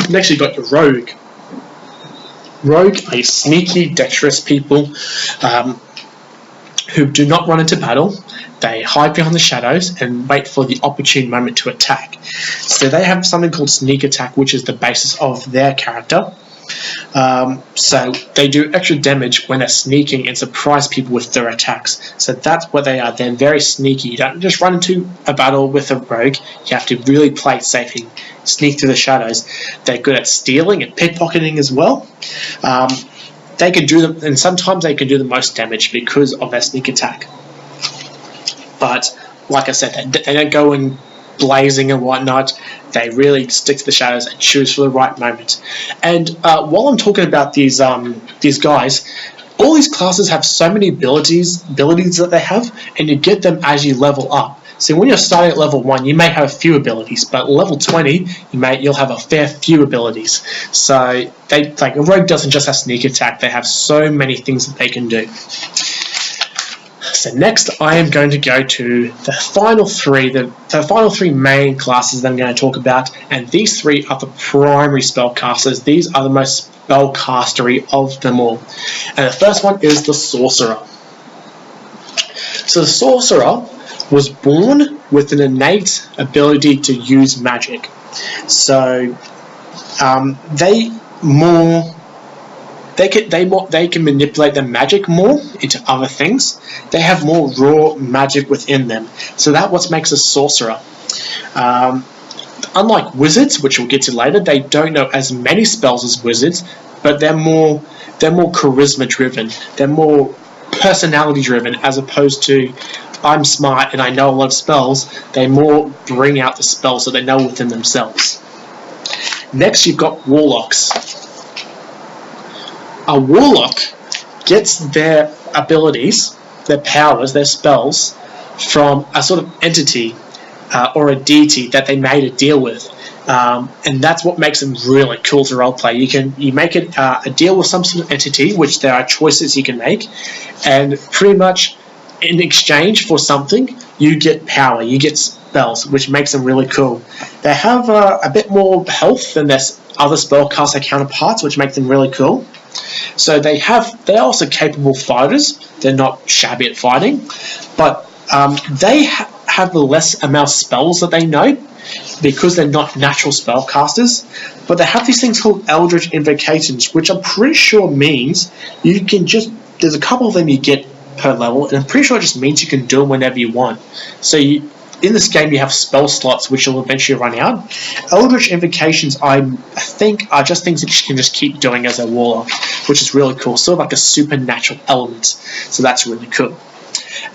Next you've got your Rogue. Rogue are sneaky, dexterous people who do not run into battle. They hide behind the shadows and wait for the opportune moment to attack. So they have something called sneak attack, which is the basis of their character. So they do extra damage when they're sneaking and surprise people with their attacks. So that's what they are. They're very sneaky. You don't just run into a battle with a rogue. You have to really play it safe and sneak through the shadows. They're good at stealing and pickpocketing as well. They can do them, and sometimes they can do the most damage because of their sneak attack. But like I said, they don't go in blazing and whatnot. They really stick to the shadows and choose for the right moment. And while I'm talking about these guys, all these classes have so many abilities that they have, and you get them as you level up. So when you're starting at level 1, you may have a few abilities, but at level 20, you'll have a fair few abilities. So a rogue doesn't just have sneak attack; they have so many things that they can do. So next, I am going to go to the final three, the final three main classes that I'm going to talk about, and these three are the primary spellcasters. These are the most spellcastery of them all. And the first one is the Sorcerer. So the Sorcerer was born with an innate ability to use magic. So they can manipulate their magic more into other things. They have more raw magic within them. So that's what makes a sorcerer. Unlike wizards, which we'll get to later, they don't know as many spells as wizards, but they're more charisma driven. They're more personality driven, as opposed to I'm smart and I know a lot of spells. They more bring out the spells that they know within themselves. Next, you've got warlocks. A warlock gets their abilities, their powers, their spells from a sort of entity or a deity that they made a deal with, and that's what makes them really cool to roleplay. You make it a deal with some sort of entity, which there are choices you can make, and pretty much in exchange for something, you get power, you get spells, which makes them really cool. They have a bit more health than their other spellcaster counterparts, which make them really cool. So they're also capable fighters. They're not shabby at fighting, but they have the less amount of spells that they know because they're not natural spellcasters. But they have these things called Eldritch Invocations, which I'm pretty sure means you can there's a couple of them you get per level, and I'm pretty sure it just means you can do them whenever you want. So in this game you have spell slots which will eventually run out. Eldritch Invocations, I think, are just things that you can just keep doing as a warlock, which is really cool, sort of like a supernatural element. So that's really cool.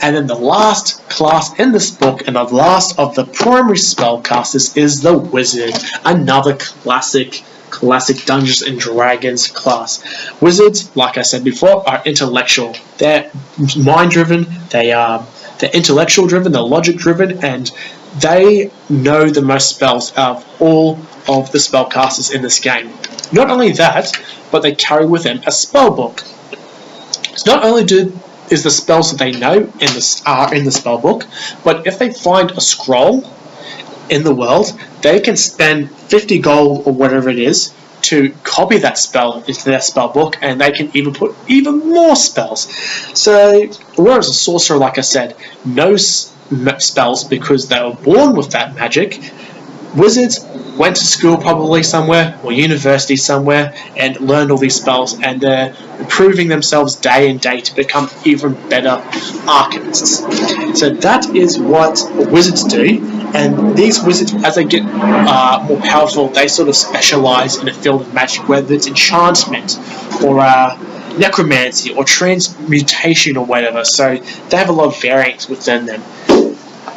And then the last class in this book, and the last of the primary spellcasters, is the Wizard, another classic Dungeons and Dragons class. Wizards, like I said before, are intellectual. They're mind-driven, they're intellectual driven, they're logic driven, and they know the most spells of all of the spellcasters in this game. Not only that, but they carry with them a spell book. So not only is the spells that they know are in the spell book, but if they find a scroll in the world, they can spend 50 gold or whatever it is to copy that spell into their spell book, and they can even put even more spells. So whereas a sorcerer, like I said, knows spells because they were born with that magic, wizards went to school probably somewhere, or university somewhere, and learned all these spells, and they're improving themselves day and day to become even better arcanists. So that is what wizards do, and these wizards, as they get more powerful, they sort of specialize in a field of magic, whether it's enchantment, or necromancy, or transmutation, or whatever. So they have a lot of variants within them.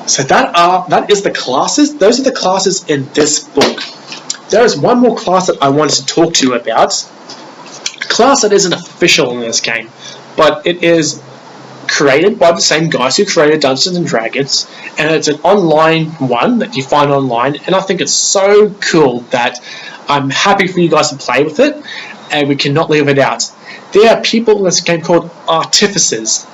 So that is the classes. Those are the classes in this book. There is one more class that I wanted to talk to you about. A class that isn't official in this game, but it is created by the same guys who created Dungeons and Dragons, and it's an online one that you find online, and I think it's so cool that I'm happy for you guys to play with it, and we cannot leave it out. There are people in this game called Artificers.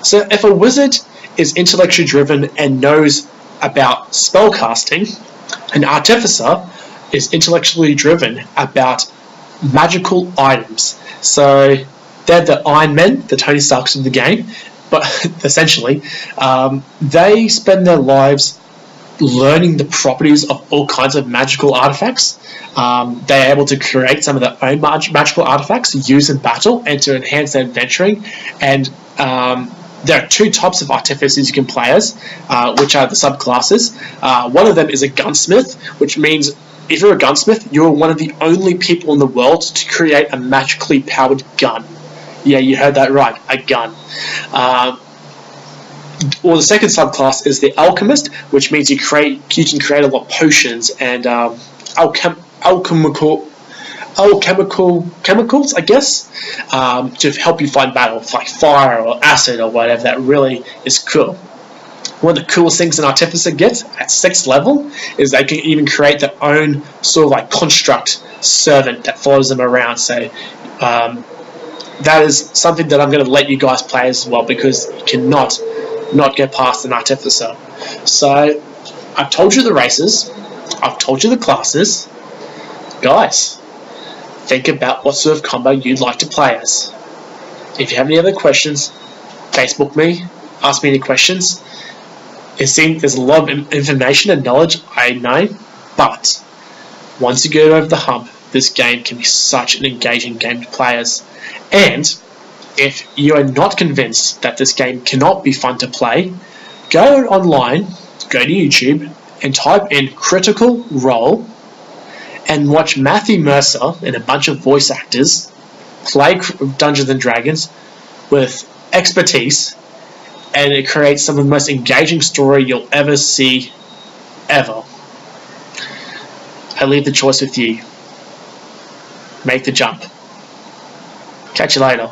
So if a wizard is intellectually driven and knows about spellcasting, an artificer is intellectually driven about magical items. So they're the Iron Men, the Tony Starks of the game, but essentially they spend their lives learning the properties of all kinds of magical artifacts. They're able to create some of their own magical artifacts, use in battle, and to enhance their adventuring. And there are two types of artificers you can play as, which are the subclasses. One of them is a gunsmith, which means if you're a gunsmith, you're one of the only people in the world to create a magically powered gun. Yeah, you heard that right, a gun. Or the second subclass is the alchemist, which means you can create a lot of potions and chemicals, I guess, to help you fight battles like fire or acid or whatever. That really is cool. One of the coolest things an artificer gets at 6th level is they can even create their own sort of like construct servant that follows them around. So that is something that I'm going to let you guys play as well, because you cannot not get past an artificer. So I've told you the races, I've told you the classes. Guys, think about what sort of combo you'd like to play as. If you have any other questions, Facebook me, ask me any questions. It seems there's a lot of information and knowledge, I know, but once you get over the hump, this game can be such an engaging game to play as. And if you are not convinced that this game cannot be fun to play, go online, go to YouTube, and type in Critical Role and watch Matthew Mercer and a bunch of voice actors play Dungeons & Dragons with expertise, and it creates some of the most engaging story you'll ever see, ever. I leave the choice with you. Make the jump. Catch you later.